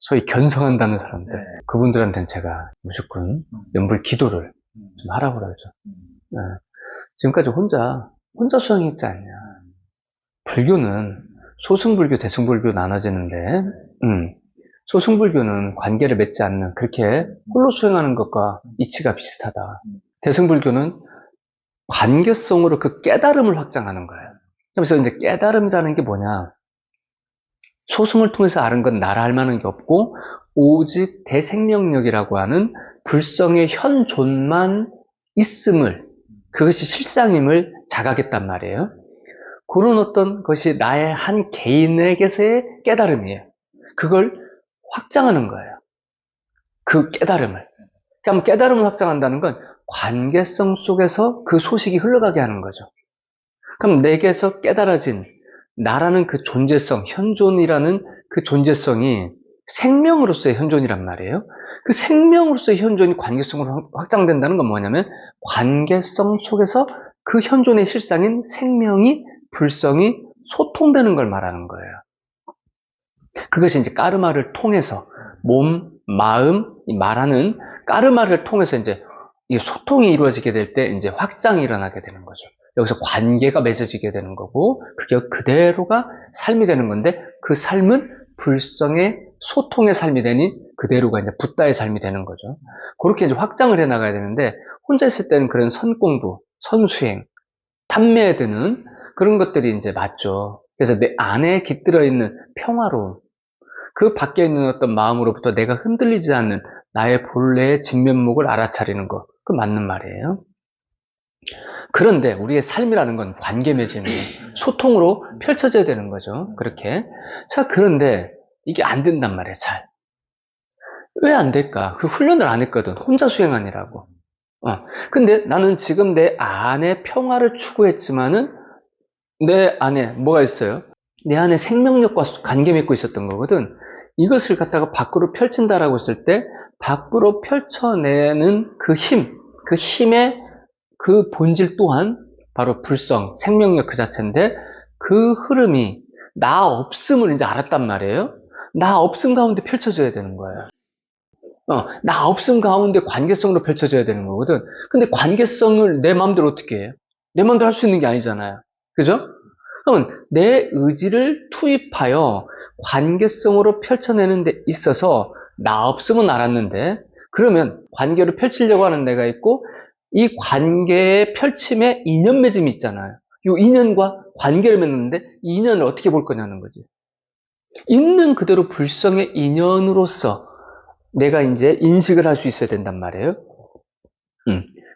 소위 견성한다는 사람들, 네. 그분들한테는 제가 무조건 연불 기도를 좀 하라고 그러죠. 네. 지금까지 혼자 수행했지 않냐. 불교는 소승불교, 대승불교 나눠지는데, 소승불교는 관계를 맺지 않는, 그렇게 홀로 수행하는 것과 이치가 비슷하다. 대승불교는 관계성으로 그 깨달음을 확장하는 거예요. 그래서 이제 깨달음이라는 게 뭐냐. 소승을 통해서 아는 건 나라 할 만한 게 없고, 오직 대생명력이라고 하는 불성의 현존만 있음을, 그것이 실상임을 자각했단 말이에요. 그런 어떤 것이 나의 한 개인에게서의 깨달음이에요. 그걸 확장하는 거예요. 그 깨달음을. 그럼 깨달음을 확장한다는 건 관계성 속에서 그 소식이 흘러가게 하는 거죠. 그럼 내게서 깨달아진 나라는 그 존재성, 현존이라는 그 존재성이 생명으로서의 현존이란 말이에요. 그 생명으로서의 현존이 관계성으로 확장된다는 건 뭐냐면 관계성 속에서 그 현존의 실상인 생명이, 불성이 소통되는 걸 말하는 거예요. 그것이 이제 까르마를 통해서 몸, 마음, 이 말하는 까르마를 통해서 이제 이 소통이 이루어지게 될 때 이제 확장이 일어나게 되는 거죠. 여기서 관계가 맺어지게 되는 거고, 그게 그대로가 삶이 되는 건데, 그 삶은 불성의 소통의 삶이 되니 그대로가 이제 붓다의 삶이 되는 거죠. 그렇게 이제 확장을 해 나가야 되는데, 혼자 있을 때는 그런 선공부, 선수행, 탐매에 드는 그런 것들이 이제 맞죠. 그래서 내 안에 깃들어 있는 평화로움, 그 밖에 있는 어떤 마음으로부터 내가 흔들리지 않는 나의 본래의 진면목을 알아차리는 거, 그 맞는 말이에요. 그런데 우리의 삶이라는 건 관계 맺음이에요. 소통으로 펼쳐져야 되는 거죠. 그렇게. 자, 그런데 이게 안 된단 말이에요, 잘. 왜 안 될까? 그 훈련을 안 했거든. 혼자 수행하느라고. 근데 나는 지금 내 안에 평화를 추구했지만은 내 안에 뭐가 있어요? 내 안에 생명력과 관계 맺고 있었던 거거든. 이것을 갖다가 밖으로 펼친다라고 했을 때 밖으로 펼쳐내는 그 힘, 그 힘의 그 본질 또한 바로 불성, 생명력 그 자체인데 그 흐름이 나 없음을 이제 알았단 말이에요. 나 없음 가운데 펼쳐져야 되는 거예요. 나 없음 가운데 관계성으로 펼쳐져야 되는 거거든. 근데 관계성을 내 마음대로 어떻게 해요? 내 마음대로 할 수 있는 게 아니잖아요. 그죠? 그러면 내 의지를 투입하여 관계성으로 펼쳐내는 데 있어서 나 없음은 알았는데, 그러면 관계를 펼치려고 하는 내가 있고 이 관계의 펼침에 인연 맺음이 있잖아요. 이 인연과 관계를 맺는데 이 인연을 어떻게 볼 거냐는 거지. 있는 그대로 불성의 인연으로서 내가 이제 인식을 할 수 있어야 된단 말이에요.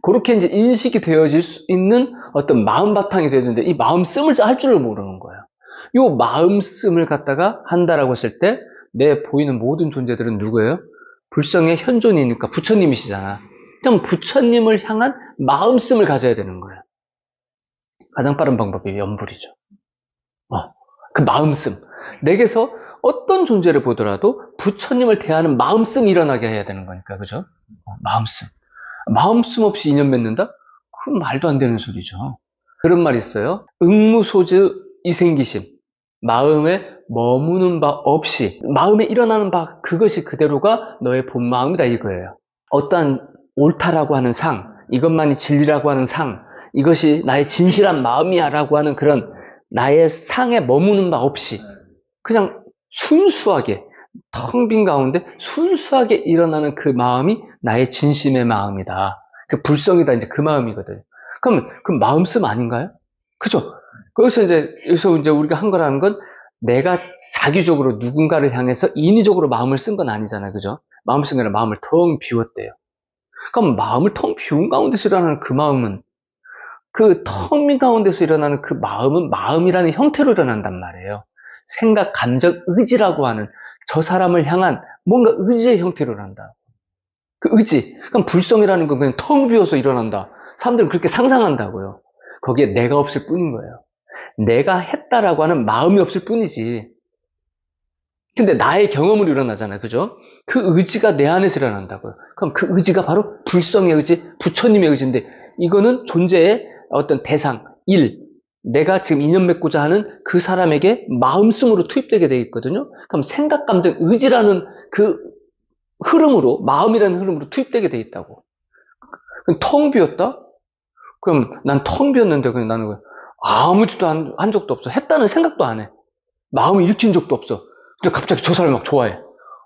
그렇게 이제 인식이 되어질 수 있는 어떤 마음 바탕이 되는데 이 마음 씀을 할 줄을 모르는 거예요. 이 마음 씀을 갖다가 한다라고 했을 때 내 보이는 모든 존재들은 누구예요? 불성의 현존이니까 부처님이시잖아. 그럼 부처님을 향한 마음 씀을 가져야 되는 거예요. 가장 빠른 방법이 연불이죠. 그 마음 씀. 내게서 어떤 존재를 보더라도 부처님을 대하는 마음 씀이 일어나게 해야 되는 거니까, 그죠? 마음 씀. 마음 씀 없이 인연 맺는다? 그건 말도 안 되는 소리죠. 그런 말 있어요. 응무소즈 이생기심. 마음에 머무는 바 없이, 마음에 일어나는 바 그것이 그대로가 너의 본 마음이다 이거예요. 어떠한 옳다라고 하는 상, 이것만이 진리라고 하는 상, 이것이 나의 진실한 마음이야 라고 하는 그런 나의 상에 머무는 바 없이 그냥 순수하게 텅 빈 가운데 순수하게 일어나는 그 마음이 나의 진심의 마음이다. 그 불성이다 이제 그 마음이거든. 그러면 그 마음씀 아닌가요? 그죠? 여기서 이제 우리가 한 거라는 건 내가 자기적으로 누군가를 향해서 인위적으로 마음을 쓴 건 아니잖아요. 그죠? 마음을 쓴 게 아니라 마음을 텅 비웠대요. 그럼 마음을 텅 비운 가운데서 일어나는 그 마음은 그 텅 빈 가운데서 일어나는 그 마음은 마음이라는 형태로 일어난단 말이에요. 생각, 감정, 의지라고 하는 저 사람을 향한 뭔가 의지의 형태로 일어난다. 그 의지. 그럼 불성이라는 건 그냥 텅 비어서 일어난다. 사람들은 그렇게 상상한다고요. 거기에 내가 없을 뿐인 거예요. 내가 했다라고 하는 마음이 없을 뿐이지. 근데 나의 경험으로 일어나잖아요. 그죠? 그 의지가 내 안에서 일어난다고요. 그럼 그 의지가 바로 불성의 의지, 부처님의 의지인데 이거는 존재의 어떤 대상, 일, 내가 지금 인연 맺고자 하는 그 사람에게 마음씀으로 투입되게 되어 있거든요. 그럼 생각, 감정, 의지라는 그 흐름으로, 마음이라는 흐름으로 투입되게 되어 있다고. 그럼 텅 비었다? 그럼 난 텅 비었는데 그냥 나는 아무 짓도 한 적도 없어. 했다는 생각도 안 해. 마음을 일으킨 적도 없어. 근데 갑자기 저 사람을 막 좋아해.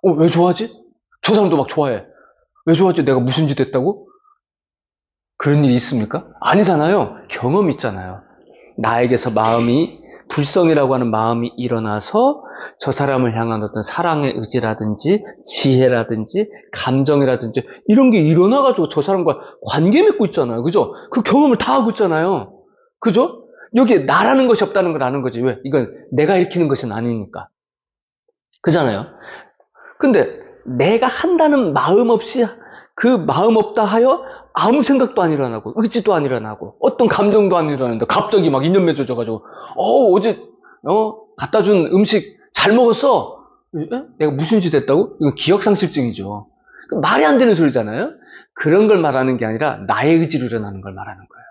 왜 좋아하지? 저 사람도 막 좋아해. 왜 좋아하지? 내가 무슨 짓 했다고? 그런 일이 있습니까? 아니잖아요. 경험이 있잖아요. 나에게서 마음이, 불성이라고 하는 마음이 일어나서 저 사람을 향한 어떤 사랑의 의지라든지 지혜라든지 감정이라든지 이런 게 일어나가지고 저 사람과 관계 맺고 있잖아요. 그죠? 그 경험을 다 하고 있잖아요. 그죠? 여기에 나라는 것이 없다는 걸 아는 거지. 왜? 이건 내가 일으키는 것은 아니니까. 그잖아요. 근데 내가 한다는 마음 없이 그 마음 없다 하여 아무 생각도 안 일어나고 의지도 안 일어나고 어떤 감정도 안 일어나는데 갑자기 막 인연 맺어져가지고 어제 갖다 준 음식 잘 먹었어. 에? 내가 무슨 짓 했다고? 이건 기억상실증이죠. 말이 안 되는 소리잖아요. 그런 걸 말하는 게 아니라 나의 의지로 일어나는 걸 말하는 거예요.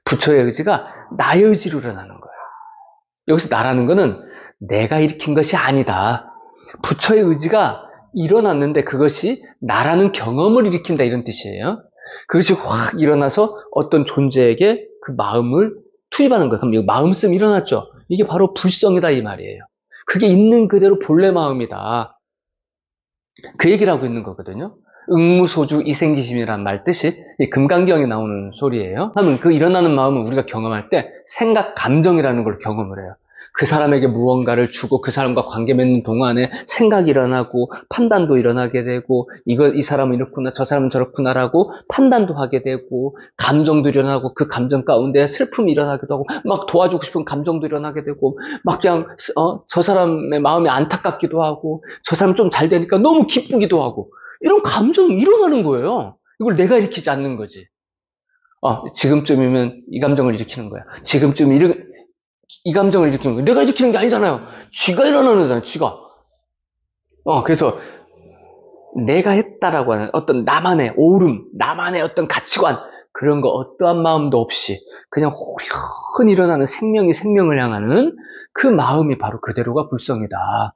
부처의 의지가 나의 의지로 일어나는 거예요. 여기서 나라는 거는 내가 일으킨 것이 아니다. 부처의 의지가 일어났는데 그것이 나라는 경험을 일으킨다 이런 뜻이에요. 그것이 확 일어나서 어떤 존재에게 그 마음을 투입하는 거예요. 그럼 이 마음씀 일어났죠. 이게 바로 불성이다 이 말이에요. 그게 있는 그대로 본래 마음이다. 그 얘기를 하고 있는 거거든요. 응무소주 이생기심이란 말 뜻이 금강경에 나오는 소리예요. 하면 그 일어나는 마음은 우리가 경험할 때 생각, 감정이라는 걸 경험을 해요. 그 사람에게 무언가를 주고 그 사람과 관계 맺는 동안에 생각이 일어나고 판단도 일어나게 되고 이 사람은 이렇구나 저 사람은 저렇구나라고 판단도 하게 되고 감정도 일어나고 그 감정 가운데 슬픔이 일어나기도 하고 막 도와주고 싶은 감정도 일어나게 되고 막 그냥 저 사람의 마음이 안타깝기도 하고 저 사람 좀 잘 되니까 너무 기쁘기도 하고 이런 감정이 일어나는 거예요. 이걸 내가 일으키지 않는 거지. 지금쯤이면 이 감정을 일으키는 거야. 지금쯤 이 감정을 일으키는 거야. 내가 일으키는 게 아니잖아요. 쥐가 일어나는 거잖아요. 쥐가. 그래서 내가 했다라고 하는 어떤 나만의 오름, 나만의 어떤 가치관 그런 거 어떠한 마음도 없이 그냥 호련히 일어나는 생명이 생명을 향하는 그 마음이 바로 그대로가 불성이다.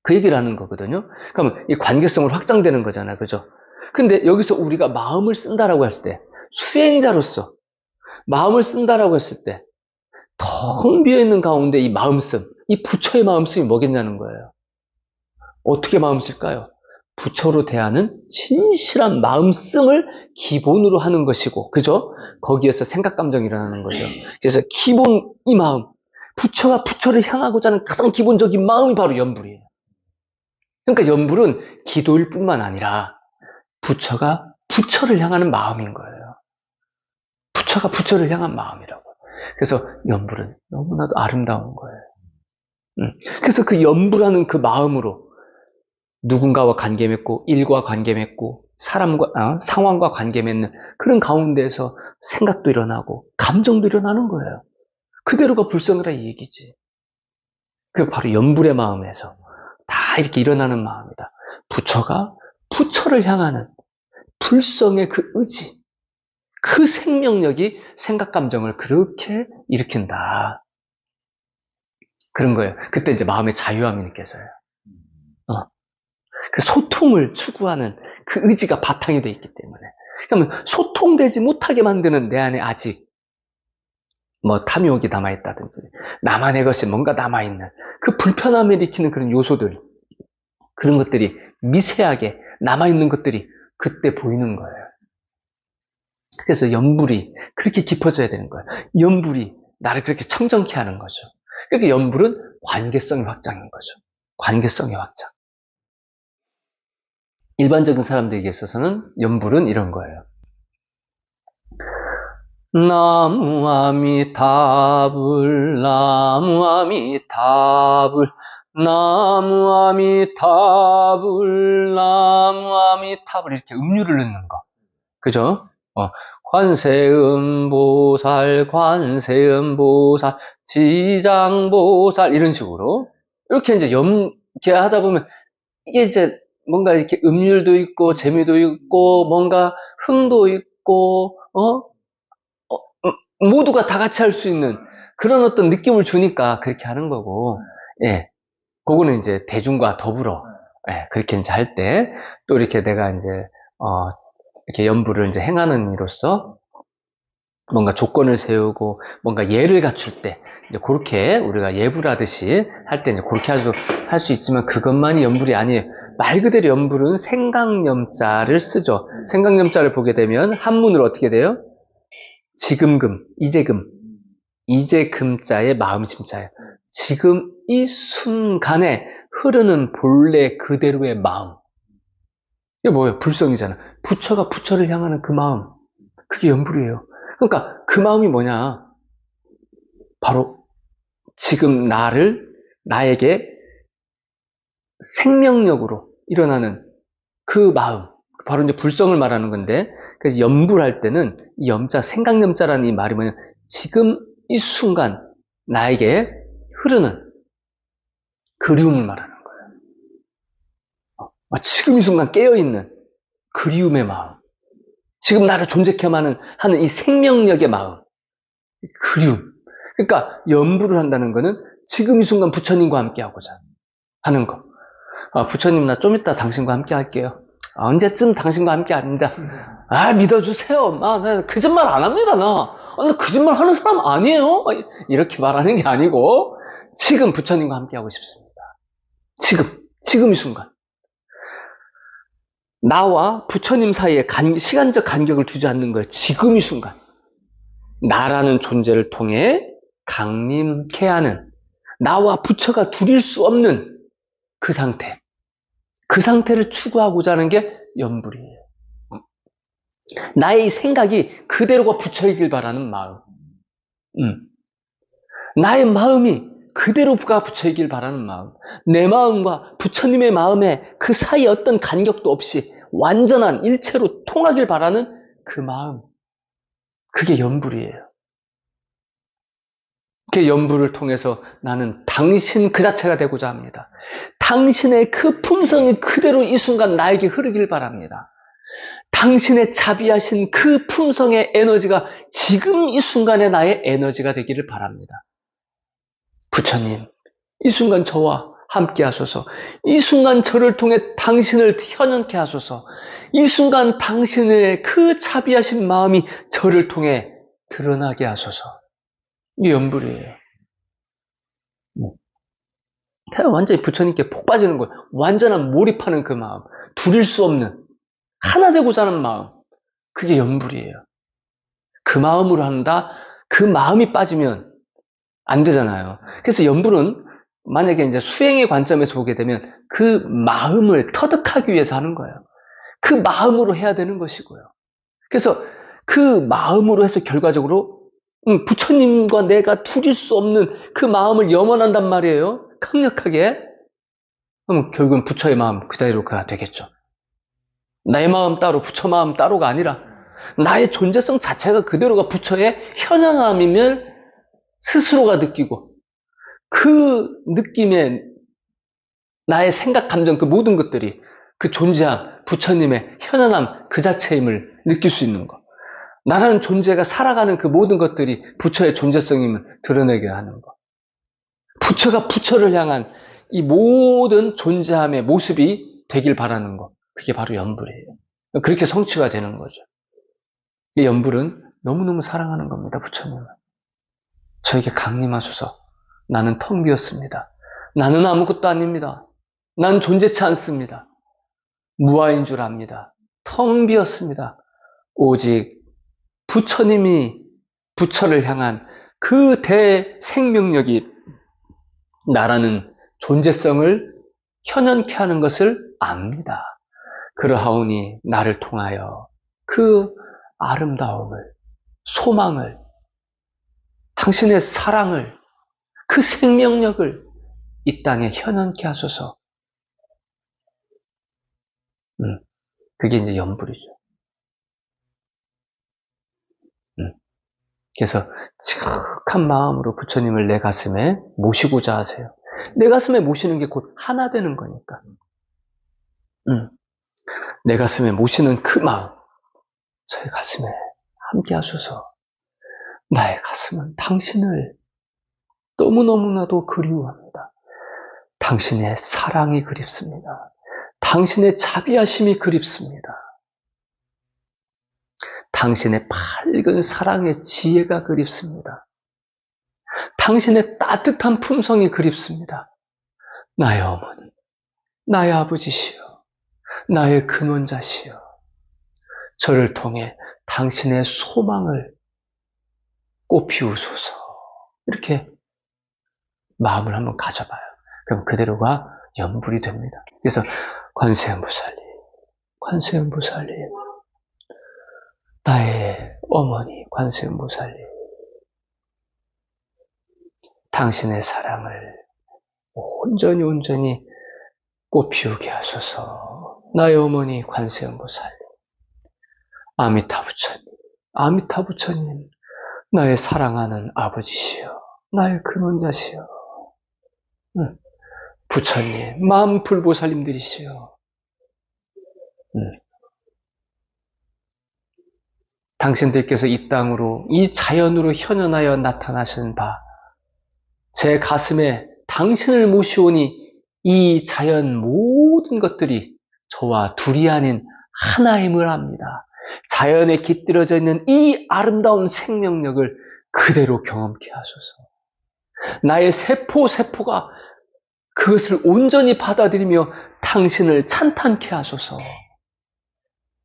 그 얘기를 하는 거거든요. 그러면 이 관계성을 확장되는 거잖아요. 그죠? 근데 여기서 우리가 마음을 쓴다라고 했을 때, 수행자로서 마음을 쓴다라고 했을 때, 텅 비어있는 가운데 이 마음씀, 이 부처의 마음씀이 뭐겠냐는 거예요. 어떻게 마음 쓸까요? 부처로 대하는 진실한 마음씀을 기본으로 하는 것이고, 그죠? 거기에서 생각, 감정이 일어나는 거죠. 그래서 기본 이 마음, 부처가 부처를 향하고자 하는 가장 기본적인 마음이 바로 연불이에요. 그러니까 연불은 기도일 뿐만 아니라 부처가 부처를 향하는 마음인 거예요. 부처가 부처를 향한 마음이라고. 그래서 연불은 너무나도 아름다운 거예요. 그래서 그 연불하는 그 마음으로 누군가와 관계 맺고 일과 관계 맺고 사람과 상황과 관계 맺는 그런 가운데에서 생각도 일어나고 감정도 일어나는 거예요. 그대로가 불성이라 이 얘기지. 그게 바로 연불의 마음에서 다 이렇게 일어나는 마음이다. 부처가 부처를 향하는 불성의 그 의지, 그 생명력이 생각, 감정을 그렇게 일으킨다. 그런 거예요. 그때 이제 마음의 자유함이 느껴져요. 그 소통을 추구하는 그 의지가 바탕이 돼 있기 때문에. 그러면 소통되지 못하게 만드는 내 안에 아직 탐욕이 남아있다든지 나만의 것이 뭔가 남아있는 그 불편함을 일으키는 그런 요소들, 그런 것들이 미세하게 남아있는 것들이 그때 보이는 거예요. 그래서 연불이 그렇게 깊어져야 되는 거예요. 연불이 나를 그렇게 청정케 하는 거죠. 그러니까 연불은 관계성의 확장인 거죠. 관계성의 확장. 일반적인 사람들에게 있어서는 연불은 이런 거예요. 나무아미타불 나무아미타불 나무아미타불 나무아미타불 이렇게 음률을 넣는 거. 그죠? 관세음보살 관세음보살 지장보살 이런 식으로 이렇게 이제 이렇게 하다 보면 이게 이제 뭔가 이렇게 음률도 있고 재미도 있고 뭔가 흥도 있고 모두가 다 같이 할 수 있는 그런 어떤 느낌을 주니까 그렇게 하는 거고, 예. 그거는 이제 대중과 더불어, 예. 그렇게 이제 할 때, 또 이렇게 내가 이제, 이렇게 연부를 이제 행하는 이로써 뭔가 조건을 세우고 뭔가 예를 갖출 때, 이제 그렇게 우리가 예불 하듯이 할 때 이제 그렇게 할 수 있지만 그것만이 연불이 아니에요. 말 그대로 연불은 생강염자를 쓰죠. 생강염자를 보게 되면 한문으로 어떻게 돼요? 지금금, 이제금자의 마음심자예요. 지금 이 순간에 흐르는 본래 그대로의 마음. 이게 뭐예요? 불성이잖아. 부처가 부처를 향하는 그 마음. 그게 연불이에요. 그러니까 그 마음이 뭐냐? 바로 지금 나에게 생명력으로 일어나는 그 마음. 바로 이제 불성을 말하는 건데, 그래서 연불할 때는 이 염자, 생강염자라는 이 말이 뭐냐? 지금 이 순간 나에게 흐르는 그리움을 말하는 거예요. 지금 이 순간 깨어있는 그리움의 마음. 지금 나를 존재케 하는 이 생명력의 마음. 그리움. 그러니까 연부를 한다는 거는 지금 이 순간 부처님과 함께 하고자 하는 거. 부처님 나 좀 이따 당신과 함께 할게요. 언제쯤 당신과 함께 합니다. 믿어주세요. 나 거짓말 안 합니다. 나 거짓말 하는 사람 아니에요. 이렇게 말하는 게 아니고 지금 부처님과 함께 하고 싶습니다. 지금 이 순간. 나와 부처님 사이에 시간적 간격을 두지 않는 거예요. 지금 이 순간. 나라는 존재를 통해 강림케 하는, 나와 부처가 둘일 수 없는 그 상태. 그 상태를 추구하고자 하는 게 연불이에요. 나의 생각이 그대로가 부처이길 바라는 마음. 나의 마음이 그대로가 부처이길 바라는 마음. 내 마음과 부처님의 마음에 그 사이에 어떤 간격도 없이 완전한 일체로 통하길 바라는 그 마음. 그게 연불이에요. 그 연불을 통해서 나는 당신 그 자체가 되고자 합니다. 당신의 그 품성이 그대로 이 순간 나에게 흐르길 바랍니다. 당신의 자비하신 그 품성의 에너지가 지금 이 순간의 나의 에너지가 되기를 바랍니다. 부처님, 이 순간 저와 함께 하소서. 이 순간 저를 통해 당신을 현현케 하소서. 이 순간 당신의 그 자비하신 마음이 저를 통해 드러나게 하소서. 이게 연불이에요. 완전히 부처님께 폭 빠지는 거예요. 완전한 몰입하는 그 마음. 둘일 수 없는, 하나 되고자 하는 마음. 그게 연불이에요. 그 마음으로 한다? 그 마음이 빠지면 안 되잖아요. 그래서 연불은 만약에 이제 수행의 관점에서 보게 되면 그 마음을 터득하기 위해서 하는 거예요. 그 마음으로 해야 되는 것이고요. 그래서 그 마음으로 해서 결과적으로 부처님과 내가 둘일 수 없는 그 마음을 염원한단 말이에요. 강력하게. 그럼 결국은 부처의 마음 그대로가 되겠죠. 나의 마음 따로 부처 마음 따로가 아니라 나의 존재성 자체가 그대로가 부처의 현현함임을 스스로가 느끼고 그 느낌에 나의 생각, 감정 그 모든 것들이 그 존재함, 부처님의 현현함 그 자체임을 느낄 수 있는 것. 나라는 존재가 살아가는 그 모든 것들이 부처의 존재성임을 드러내게 하는 것. 부처가 부처를 향한 이 모든 존재함의 모습이 되길 바라는 것. 그게 바로 연불이에요. 그렇게 성취가 되는 거죠. 이 연불은 너무너무 사랑하는 겁니다. 부처님은. 저에게 강림하소서. 나는 텅 비었습니다. 나는 아무것도 아닙니다. 난 존재치 않습니다. 무아인 줄 압니다. 텅 비었습니다. 오직 부처님이 부처를 향한 그 대생명력이 나라는 존재성을 현현케 하는 것을 압니다. 그러하오니 나를 통하여 그 아름다움을, 소망을, 당신의 사랑을, 그 생명력을 이 땅에 현현케 하소서. 그게 이제 연불이죠. 그래서 지극한 마음으로 부처님을 내 가슴에 모시고자 하세요. 내 가슴에 모시는 게 곧 하나 되는 거니까. 내 가슴에 모시는 그 마음, 저의 가슴에 함께 하소서. 나의 가슴은 당신을 너무너무나도 그리워합니다. 당신의 사랑이 그립습니다. 당신의 자비하심이 그립습니다. 당신의 밝은 사랑의 지혜가 그립습니다. 당신의 따뜻한 품성이 그립습니다. 나의 어머니, 나의 아버지시여, 나의 근원자시여, 저를 통해 당신의 소망을 꽃피우소서. 이렇게 마음을 한번 가져봐요. 그럼 그대로가 연불이 됩니다. 그래서 관세음보살님, 관세음보살님, 나의 어머니 관세음보살님, 당신의 사랑을 온전히 꽃피우게 하소서. 나의 어머니 관세음보살님, 아미타부처님, 아미타부처님, 나의 사랑하는 아버지시여, 나의 근원자시여, 부처님, 만불보살님들이시여, 당신들께서 이 땅으로, 이 자연으로 현현하여 나타나신 바, 제 가슴에 당신을 모시오니 이 자연 모든 것들이 저와 둘이 아닌 하나임을 압니다. 자연에 깃들어져 있는 이 아름다운 생명력을 그대로 경험케 하소서. 나의 세포가 그것을 온전히 받아들이며 당신을 찬탄케 하소서.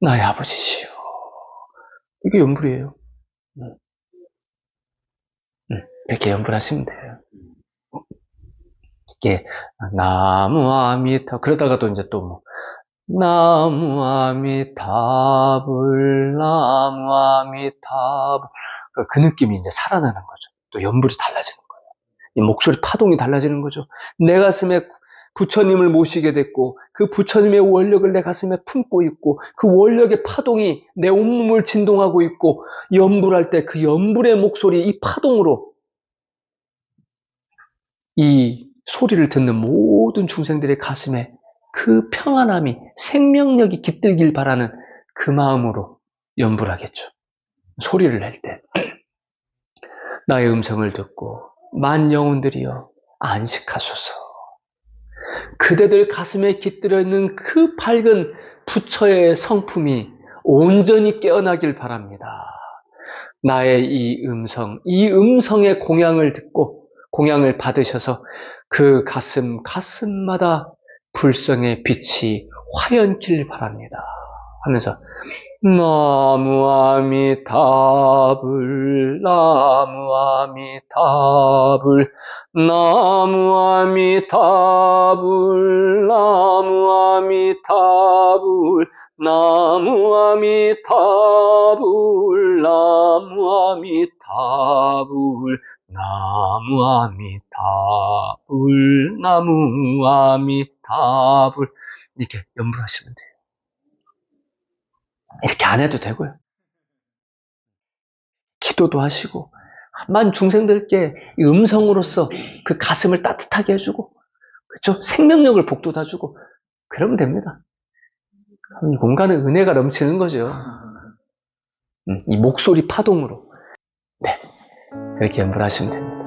나의 아버지시여. 이게 연불이에요. 이렇게 연불하시면 돼요. 이게 나무 아미타, 그러다가 또 이제 또 뭐 나무 아미타불, 나무 아미타불, 그 느낌이 이제 살아나는 거죠. 또 연불이 달라지는 거예요. 이 목소리 파동이 달라지는 거죠. 내 가슴에 부처님을 모시게 됐고, 그 부처님의 원력을 내 가슴에 품고 있고, 그 원력의 파동이 내 온몸을 진동하고 있고, 연불할 때 그 연불의 목소리, 이 파동으로 이 소리를 듣는 모든 중생들의 가슴에 그 평안함이, 생명력이 깃들길 바라는 그 마음으로 연불하겠죠. 소리를 낼 때. 나의 음성을 듣고 만영혼들이여 안식하소서. 그대들 가슴에 깃들어 있는 그 밝은 부처의 성품이 온전히 깨어나길 바랍니다. 나의 이 음성의 공양을 듣고 공양을 받으셔서 그 가슴마다 불성의 빛이 화연길 바랍니다. 하면서 나무 아미타불, 나무 아미타불, 나무 아미타불, 나무 아미타불, 나무 아미타불, 나무 아미타불, 나무 아미타불, 나무 아미타불. 이렇게 연불하시면 돼요. 이렇게 안 해도 되고요. 기도도 하시고, 만 중생들께 음성으로서 그 가슴을 따뜻하게 해주고, 그렇죠? 생명력을 북돋아주고, 그러면 됩니다. 공간은 은혜가 넘치는 거죠. 이 목소리 파동으로. 네. 그렇게 연불하시면 됩니다.